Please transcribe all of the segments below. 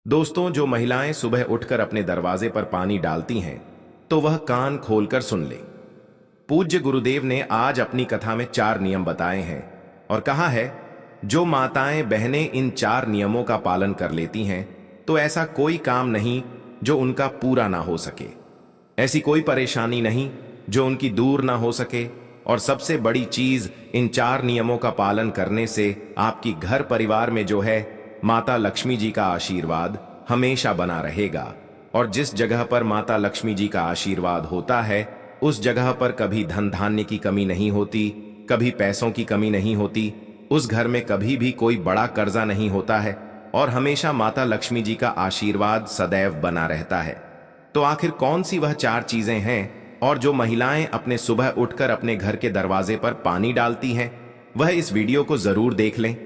दोस्तों, जो महिलाएं सुबह उठकर अपने दरवाजे पर पानी डालती हैं तो वह कान खोलकर सुन ले। पूज्य गुरुदेव ने आज अपनी कथा में 4 नियम बताए हैं और कहा है, जो माताएं बहनें इन 4 नियमों का पालन कर लेती हैं तो ऐसा कोई काम नहीं जो उनका पूरा ना हो सके, ऐसी कोई परेशानी नहीं जो उनकी दूर ना हो सके। और सबसे बड़ी चीज, इन 4 नियमों का पालन करने से आपकी घर परिवार में जो है माता लक्ष्मी जी का आशीर्वाद हमेशा बना रहेगा। और जिस जगह पर माता लक्ष्मी जी का आशीर्वाद होता है उस जगह पर कभी धन धान्य की कमी नहीं होती, कभी पैसों की कमी नहीं होती, उस घर में कभी भी कोई बड़ा कर्जा नहीं होता है और हमेशा माता लक्ष्मी जी का आशीर्वाद सदैव बना रहता है। तो आखिर कौन सी वह 4 चीजें हैं और जो महिलाएं अपने सुबह उठकर अपने घर के दरवाजे पर पानी डालती हैं, वह इस वीडियो को जरूर देख लें।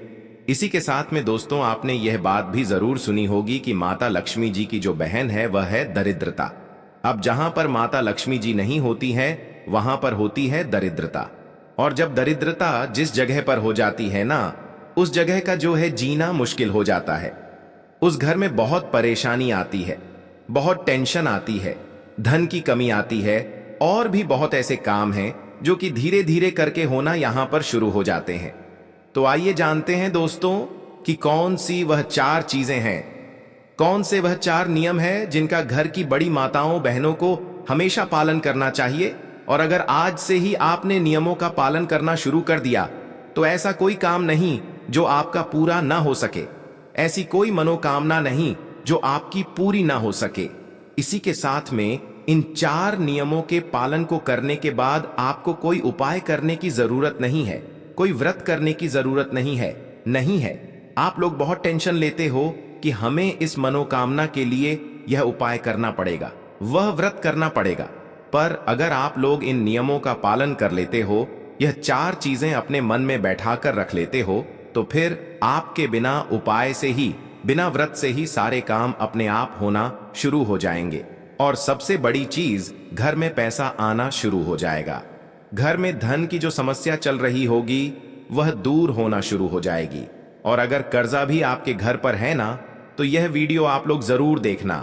इसी के साथ में दोस्तों, आपने यह बात भी जरूर सुनी होगी कि माता लक्ष्मी जी की जो बहन है वह है दरिद्रता। अब जहां पर माता लक्ष्मी जी नहीं होती है वहां पर होती है दरिद्रता। और जब दरिद्रता जिस जगह पर हो जाती है ना, उस जगह का जो है जीना मुश्किल हो जाता है। उस घर में बहुत परेशानी आती है, बहुत टेंशन आती है, धन की कमी आती है और भी बहुत ऐसे काम हैं जो कि धीरे धीरे करके होना यहां पर शुरू हो जाते हैं। तो आइए जानते हैं दोस्तों कि कौन सी वह 4 चीजें हैं, कौन से वह 4 नियम हैं जिनका घर की बड़ी माताओं बहनों को हमेशा पालन करना चाहिए। और अगर आज से ही आपने नियमों का पालन करना शुरू कर दिया तो ऐसा कोई काम नहीं जो आपका पूरा ना हो सके, ऐसी कोई मनोकामना नहीं जो आपकी पूरी ना हो सके। इसी के साथ में इन 4 नियमों के पालन को करने के बाद आपको कोई उपाय करने की जरूरत नहीं है, कोई व्रत करने की जरूरत नहीं है। आप लोग बहुत टेंशन लेते हो कि हमें इस मनोकामना के लिए यह उपाय करना पड़ेगा, वह व्रत करना पड़ेगा। पर अगर आप लोग इन नियमों का पालन कर लेते हो, यह 4 चीजें अपने मन में बैठाकर रख लेते हो, तो फिर आपके बिना उपाय से ही, बिना व्रत से ही सारे काम अपने आप होना शुरू हो जाएंगे। और सबसे बड़ी चीज, घर में पैसा आना शुरू हो जाएगा। घर में धन की जो समस्या चल रही होगी वह दूर होना शुरू हो जाएगी। और अगर कर्जा भी आपके घर पर है ना, तो यह वीडियो आप लोग जरूर देखना,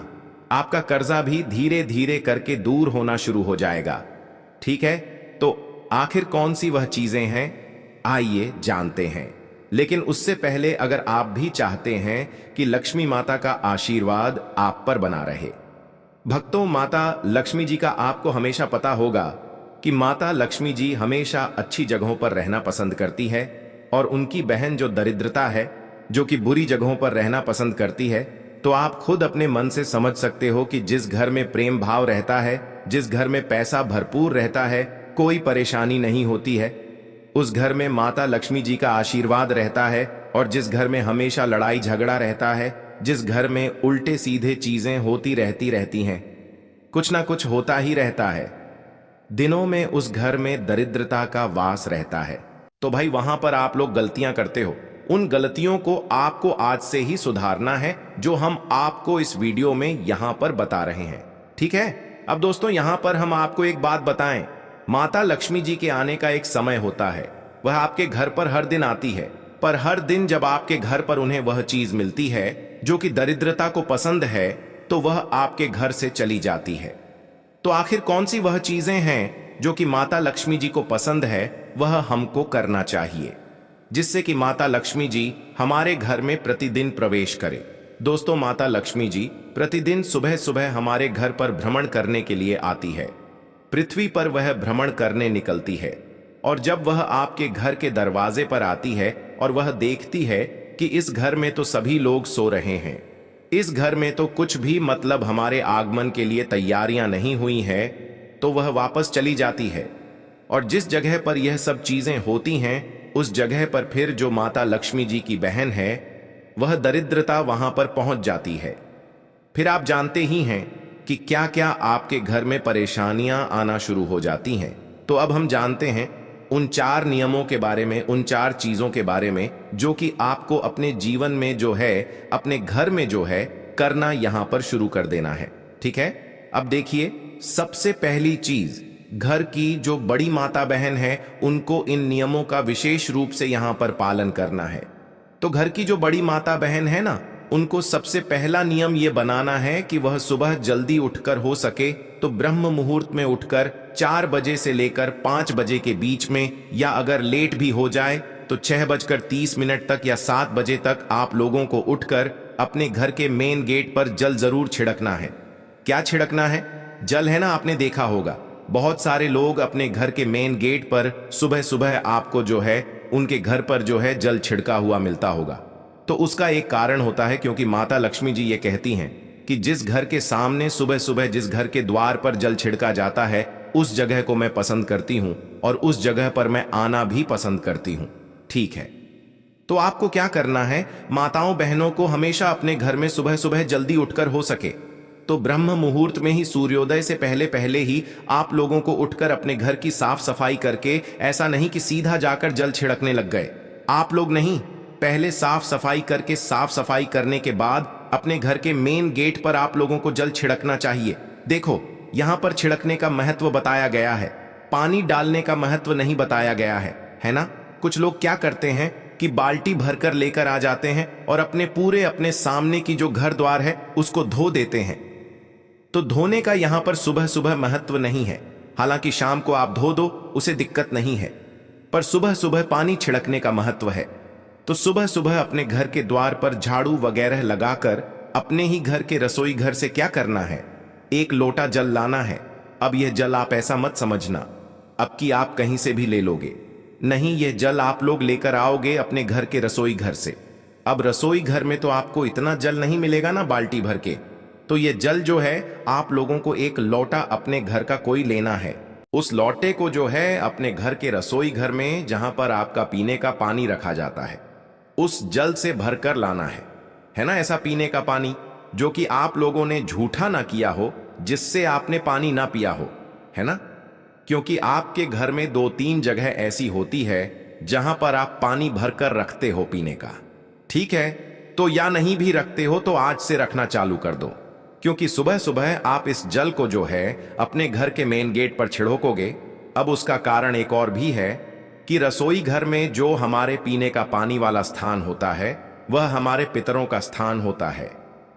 आपका कर्जा भी धीरे धीरे करके दूर होना शुरू हो जाएगा। ठीक है, तो आखिर कौन सी वह चीजें हैं, आइए जानते हैं। लेकिन उससे पहले अगर आप भी चाहते हैं कि लक्ष्मी माता का आशीर्वाद आप पर बना रहे, भक्तों, माता लक्ष्मी जी का आपको हमेशा पता होगा कि माता लक्ष्मी जी हमेशा अच्छी जगहों पर रहना पसंद करती है। और उनकी बहन जो दरिद्रता है, जो कि बुरी जगहों पर रहना पसंद करती है, तो आप खुद अपने मन से समझ सकते हो कि जिस घर में प्रेम भाव रहता है, जिस घर में पैसा भरपूर रहता है, कोई परेशानी नहीं होती है, उस घर में माता लक्ष्मी जी का आशीर्वाद रहता है। और जिस घर में हमेशा लड़ाई झगड़ा रहता है, जिस घर में उल्टे सीधे चीजें होती रहती हैं, कुछ ना कुछ होता ही रहता है, दिनों में उस घर में दरिद्रता का वास रहता है। तो भाई, वहां पर आप लोग गलतियां करते हो। उन गलतियों को आपको आज से ही सुधारना है, जो हम आपको इस वीडियो में यहां पर बता रहे हैं। ठीक है, अब दोस्तों यहां पर हम आपको एक बात बताएं, माता लक्ष्मी जी के आने का एक समय होता है, वह आपके घर पर हर दिन आती है। पर हर दिन जब आपके घर पर उन्हें वह चीज मिलती है जो कि दरिद्रता को पसंद है, तो वह आपके घर से चली जाती है। तो आखिर कौन सी वह चीजें हैं जो कि माता लक्ष्मी जी को पसंद है, वह हमको करना चाहिए, जिससे कि माता लक्ष्मी जी हमारे घर में प्रतिदिन प्रवेश करे। दोस्तों, माता लक्ष्मी जी प्रतिदिन सुबह सुबह हमारे घर पर भ्रमण करने के लिए आती है। पृथ्वी पर वह भ्रमण करने निकलती है। और जब वह आपके घर के दरवाजे पर आती है और वह देखती है कि इस घर में तो सभी लोग सो रहे हैं, इस घर में तो कुछ भी मतलब हमारे आगमन के लिए तैयारियां नहीं हुई हैं, तो वह वापस चली जाती है। और जिस जगह पर यह सब चीजें होती हैं, उस जगह पर फिर जो माता लक्ष्मी जी की बहन है, वह दरिद्रता वहां पर पहुंच जाती है। फिर आप जानते ही हैं कि क्या क्या आपके घर में परेशानियां आना शुरू हो जाती हैं। तो अब हम जानते हैं उन 4 नियमों के बारे में, उन 4 चीजों के बारे में जो कि आपको अपने जीवन में जो है, अपने घर में जो है, करना यहां पर शुरू कर देना है। ठीक है, अब देखिए, सबसे पहली चीज, घर की जो बड़ी माता बहन है उनको इन नियमों का विशेष रूप से यहां पर पालन करना है। तो घर की जो बड़ी माता बहन है ना, उनको सबसे पहला नियम ये बनाना है कि वह सुबह जल्दी उठकर हो सके तो ब्रह्म मुहूर्त में उठकर 4 बजे से लेकर 5 बजे के बीच में, या अगर लेट भी हो जाए तो 6:30 तक या 7 बजे तक आप लोगों को उठकर अपने घर के मेन गेट पर जल जरूर छिड़कना है। क्या छिड़कना है? जल है ना, आपने देखा होगा बहुत सारे लोग अपने घर के मेन गेट पर सुबह सुबह आपको जो है उनके घर पर जो है जल छिड़का हुआ मिलता होगा। तो उसका एक कारण होता है, क्योंकि माता लक्ष्मी जी ये कहती हैं कि जिस घर के सामने सुबह सुबह जिस घर के द्वार पर जल छिड़का जाता है उस जगह को मैं पसंद करती हूं और उस जगह पर मैं आना भी पसंद करती हूं। ठीक है, तो आपको क्या करना है, माताओं बहनों को हमेशा अपने घर में सुबह सुबह जल्दी उठकर हो सके तो ब्रह्म मुहूर्त में ही, सूर्योदय से पहले पहले ही आप लोगों को उठकर अपने घर की साफ सफाई करके, ऐसा नहीं कि सीधा जाकर जल छिड़कने लग गए आप लोग, नहीं, पहले साफ सफाई करके, साफ सफाई करने के बाद अपने घर के मेन गेट पर आप लोगों को जल छिड़कना चाहिए। देखो यहां पर छिड़कने का महत्व बताया गया है, पानी डालने का महत्व नहीं बताया गया है ना। कुछ लोग क्या करते हैं कि बाल्टी भरकर लेकर आ जाते हैं और अपने सामने की जो घर द्वार है उसको धो देते हैं। तो धोने का यहां पर सुबह सुबह महत्व नहीं है, हालांकि शाम को आप धो दो उसे दिक्कत नहीं है, पर सुबह सुबह पानी छिड़कने का महत्व है। तो सुबह सुबह अपने घर के द्वार पर झाड़ू वगैरह लगाकर अपने ही घर के रसोई घर से क्या करना है, 1 लोटा जल लाना है। अब यह जल आप ऐसा मत समझना अब कि आप कहीं से भी ले लोगे, नहीं, यह जल आप लोग लेकर आओगे अपने घर के रसोई घर से। अब रसोई घर में तो आपको इतना जल नहीं मिलेगा ना बाल्टी भर के, तो ये जल जो है आप लोगों को 1 लोटा अपने घर का कोई लेना है। उस लोटे को जो है अपने घर के रसोई घर में, जहां पर आपका पीने का पानी रखा जाता है, उस जल से भरकर लाना है ना। ऐसा पीने का पानी जो कि आप लोगों ने झूठा ना किया हो, जिससे आपने पानी ना पिया हो, है ना। क्योंकि आपके घर में 2-3 जगह ऐसी होती है जहां पर आप पानी भरकर रखते हो पीने का, ठीक है। तो या नहीं भी रखते हो तो आज से रखना चालू कर दो, क्योंकि सुबह सुबह आप इस जल को जो है अपने घर के मेन गेट पर छिड़कोगे। अब उसका कारण एक और भी है कि रसोई घर में जो हमारे पीने का पानी वाला स्थान होता है वह हमारे पितरों का स्थान होता है।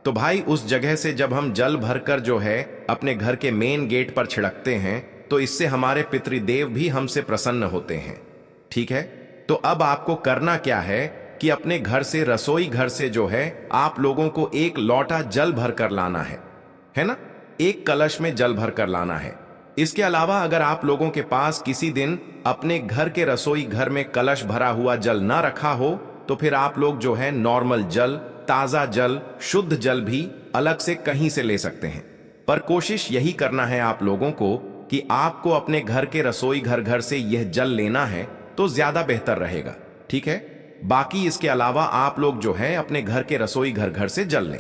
तो भाई उस जगह से जब हम जल भरकर जो है अपने घर के मेन गेट पर छिड़कते हैं तो इससे हमारे पितृदेव भी हमसे प्रसन्न होते हैं, ठीक है। तो अब आपको करना क्या है कि अपने घर से, रसोई घर से जो है आप लोगों को 1 लोटा जल भरकर लाना है ना, 1 कलश में जल भरकर लाना है। इसके अलावा अगर आप लोगों के पास किसी दिन अपने घर के रसोई घर में कलश भरा हुआ जल ना रखा हो तो फिर आप लोग जो है नॉर्मल जल, ताजा जल, शुद्ध जल भी अलग से कहीं से ले सकते हैं। पर कोशिश यही करना है आप लोगों को कि आपको अपने घर के रसोई घर से यह जल लेना है तो ज्यादा बेहतर रहेगा, ठीक है। बाकी इसके अलावा आप लोग जो है अपने घर के रसोई घर से जल लें,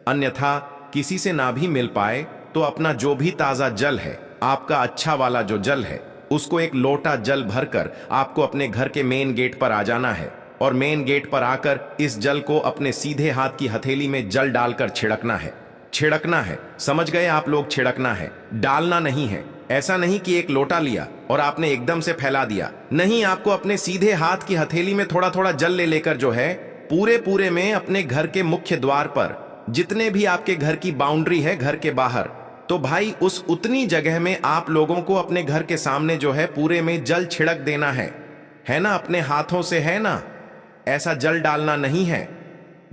अन्यथा किसी से ना भी मिल पाए तो अपना जो भी ताजा जल है, आपका अच्छा वाला जो जल है, उसको 1 लोटा जल भरकर आपको अपने घर के मेन गेट पर आ जाना है और मेन गेट पर आकर इस जल को अपने सीधे हाथ की हथेली में जल डालकर छिड़कना है, समझ गए आप लोग, छिड़कना है, डालना नहीं है। ऐसा नहीं कि 1 लोटा लिया और आपने एकदम से फैला दिया, नहीं, आपको अपने सीधे हाथ की हथेली में थोड़ा थोड़ा जल ले लेकर जो है पूरे में अपने घर के मुख्य द्वार पर, जितने भी आपके घर की बाउंड्री है घर के बाहर, तो भाई उस उतनी जगह में आप लोगों को अपने घर के सामने जो है पूरे में जल छिड़क देना है ना, अपने हाथों से, है ना। ऐसा जल डालना नहीं है,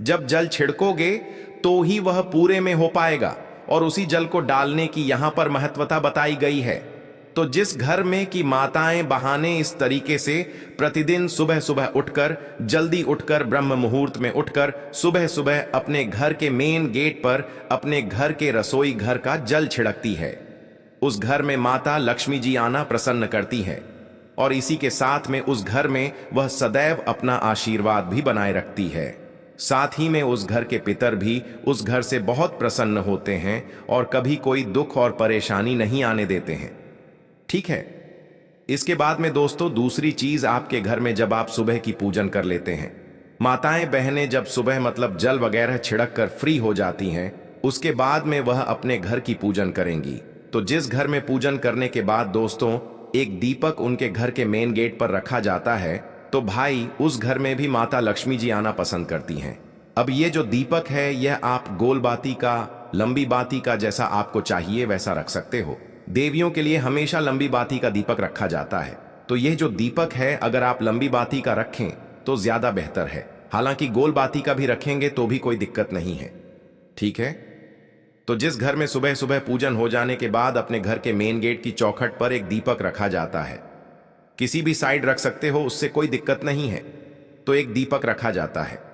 जब जल छिड़कोगे तो ही वह पूरे में हो पाएगा और उसी जल को डालने की यहां पर महत्वता बताई गई है। तो जिस घर में की माताएं बहाने इस तरीके से प्रतिदिन सुबह सुबह उठकर, जल्दी उठकर, ब्रह्म मुहूर्त में उठकर सुबह सुबह अपने घर के मेन गेट पर अपने घर के रसोई घर का जल छिड़कती है, उस घर में माता लक्ष्मी जी आना प्रसन्न करती है और इसी के साथ में उस घर में वह सदैव अपना आशीर्वाद भी बनाए रखती है। साथ ही में उस घर के पितर भी उस घर से बहुत प्रसन्न होते हैं और कभी कोई दुख और परेशानी नहीं आने देते हैं, ठीक है। इसके बाद में दोस्तों दूसरी चीज, आपके घर में जब आप सुबह की पूजन कर लेते हैं, माताएं बहनें जब सुबह मतलब जल वगैरह छिड़क कर फ्री हो जाती हैं, उसके बाद में वह अपने घर की पूजन करेंगी। तो जिस घर में पूजन करने के बाद दोस्तों एक दीपक उनके घर के मेन गेट पर रखा जाता है, तो भाई उस घर में भी माता लक्ष्मी जी आना पसंद करती हैं। अब ये जो दीपक है यह आप गोल बाती का, लंबी बाती का जैसा आपको चाहिए वैसा रख सकते हो। देवियों के लिए हमेशा लंबी बाती का दीपक रखा जाता है, तो यह जो दीपक है अगर आप लंबी बाती का रखें तो ज्यादा बेहतर है। हालांकि गोल बाती का भी रखेंगे तो भी कोई दिक्कत नहीं है, ठीक है। तो जिस घर में सुबह सुबह पूजन हो जाने के बाद अपने घर के मेन गेट की चौखट पर एक दीपक रखा जाता है, किसी भी साइड रख सकते हो, उससे कोई दिक्कत नहीं है। तो एक दीपक रखा जाता है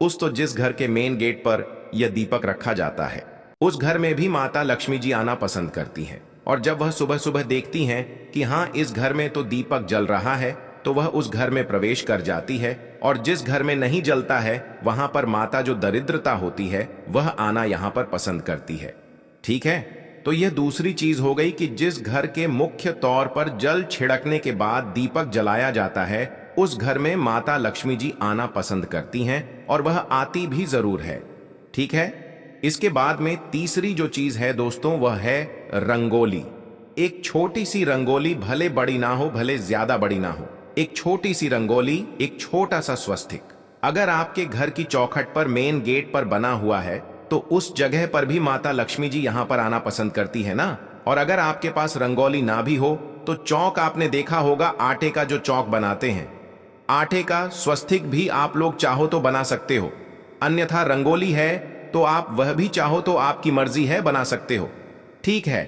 तो जिस घर के मेन गेट पर यह दीपक रखा जाता है उस घर में भी माता लक्ष्मी जी आना पसंद करती हैं। और जब वह सुबह सुबह देखती हैं कि हाँ इस घर में तो दीपक जल रहा है, तो वह उस घर में प्रवेश कर जाती है। और जिस घर में नहीं जलता है वहां पर माता जो दरिद्रता होती है वह आना यहां पर पसंद करती है, ठीक है। तो यह दूसरी चीज हो गई कि जिस घर के मुख्य तौर पर जल छिड़कने के बाद दीपक जलाया जाता है उस घर में माता लक्ष्मी जी आना पसंद करती हैं और वह आती भी जरूर है, ठीक है। इसके बाद में तीसरी जो चीज है दोस्तों वह है रंगोली। एक छोटी सी रंगोली, भले बड़ी ना हो भले ज्यादा बड़ी ना हो, एक छोटी सी रंगोली, एक छोटा सा स्वस्तिक अगर आपके घर की चौखट पर मेन गेट पर बना हुआ है तो उस जगह पर भी माता लक्ष्मी जी यहां पर आना पसंद करती है ना। और अगर आपके पास रंगोली ना भी हो तो चौक आपने देखा होगा, आटे का जो चौक बनाते हैं, आटे का स्वस्तिक भी आप लोग चाहो तो बना सकते हो। अन्यथा रंगोली है तो आप वह भी चाहो तो आपकी मर्जी है, बना सकते हो, ठीक है।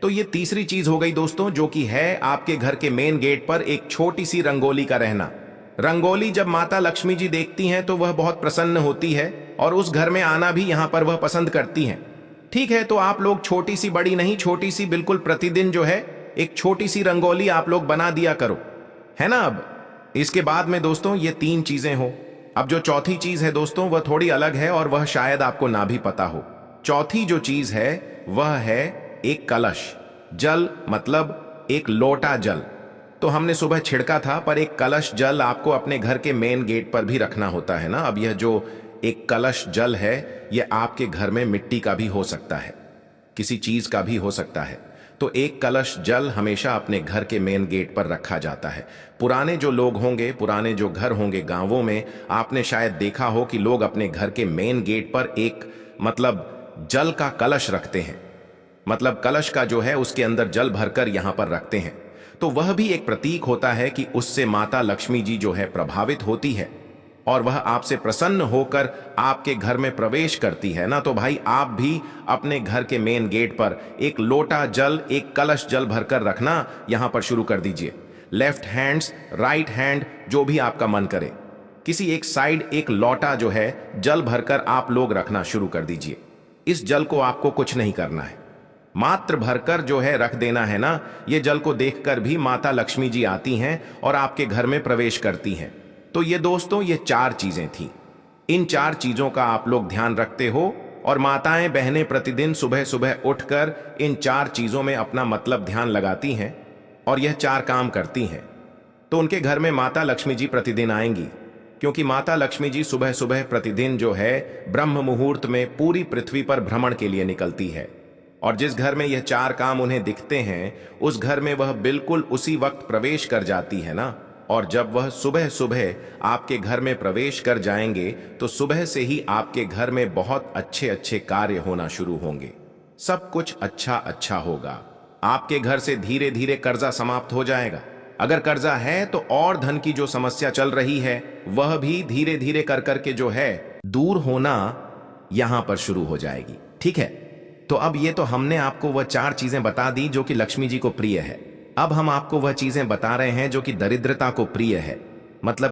तो ये तीसरी चीज हो गई दोस्तों, जो कि है आपके घर के मेन गेट पर एक छोटी सी रंगोली का रहना। रंगोली जब माता लक्ष्मी जी देखती हैं तो वह बहुत प्रसन्न होती है और उस घर में आना भी यहां पर वह पसंद करती हैं, ठीक है। तो आप लोग छोटी सी, बड़ी नहीं, छोटी सी बिल्कुल प्रतिदिन जो है एक छोटी सी रंगोली आप लोग बना दिया करो, है ना। अब इसके बाद में दोस्तों ये तीन चीजें हो। अब जो चौथी चीज है दोस्तों वह थोड़ी अलग है और वह शायद आपको ना भी पता हो। चौथी जो चीज है वह है एक कलश जल, मतलब एक लोटा जल। तो हमने सुबह छिड़का था, पर एक कलश जल आपको अपने घर के मेन गेट पर भी रखना होता है ना। अब यह जो एक कलश जल है यह आपके घर में मिट्टी का भी हो सकता है, किसी चीज का भी हो सकता है। तो एक कलश जल हमेशा अपने घर के मेन गेट पर रखा जाता है। पुराने जो लोग होंगे, पुराने जो घर होंगे गांवों में, आपने शायद देखा हो कि लोग अपने घर के मेन गेट पर एक मतलब जल का कलश रखते हैं, मतलब कलश का जो है उसके अंदर जल भरकर यहां पर रखते हैं। तो वह भी एक प्रतीक होता है कि उससे माता लक्ष्मी जी जो है प्रभावित होती है और वह आपसे प्रसन्न होकर आपके घर में प्रवेश करती है ना। तो भाई आप भी अपने घर के मेन गेट पर एक लोटा जल, एक कलश जल भरकर रखना यहां पर शुरू कर दीजिए। लेफ्ट हैंड्स, राइट हैंड, जो भी आपका मन करे, किसी एक साइड एक लोटा जो है जल भरकर आप लोग रखना शुरू कर दीजिए। इस जल को आपको कुछ नहीं करना है, मात्र भरकर जो है रख देना है ना। ये जल को देखकर भी माता लक्ष्मी जी आती हैं और आपके घर में प्रवेश करती हैं। तो ये दोस्तों ये चार चीजें थी। इन चार चीजों का आप लोग ध्यान रखते हो और माताएं बहनें प्रतिदिन सुबह सुबह उठकर इन चार चीजों में अपना मतलब ध्यान लगाती हैं और यह चार काम करती हैं। तो उनके घर में माता लक्ष्मी जी प्रतिदिन आएंगी, क्योंकि माता लक्ष्मी जी सुबह सुबह प्रतिदिन जो है ब्रह्म मुहूर्त में पूरी पृथ्वी पर भ्रमण के लिए निकलती है। और जिस घर में यह चार काम उन्हें दिखते हैं उस घर में वह बिल्कुल उसी वक्त प्रवेश कर जाती है ना। और जब वह सुबह सुबह आपके घर में प्रवेश कर जाएंगे तो सुबह से ही आपके घर में बहुत अच्छे अच्छे कार्य होना शुरू होंगे, सब कुछ अच्छा अच्छा होगा। आपके घर से धीरे धीरे कर्जा समाप्त हो जाएगा। अगर कर्जा है तो और धन की जो समस्या चल रही है वह भी धीरे धीरे कर करके जो है दूर होना यहां पर शुरू हो जाएगी, ठीक है। तो अब ये तो हमने आपको वह चार चीजें बता दी जो कि लक्ष्मी जी को प्रिय है। अब हम आपको वह चीजें बता रहे हैं जो कि दरिद्रता को प्रिय है, मतलब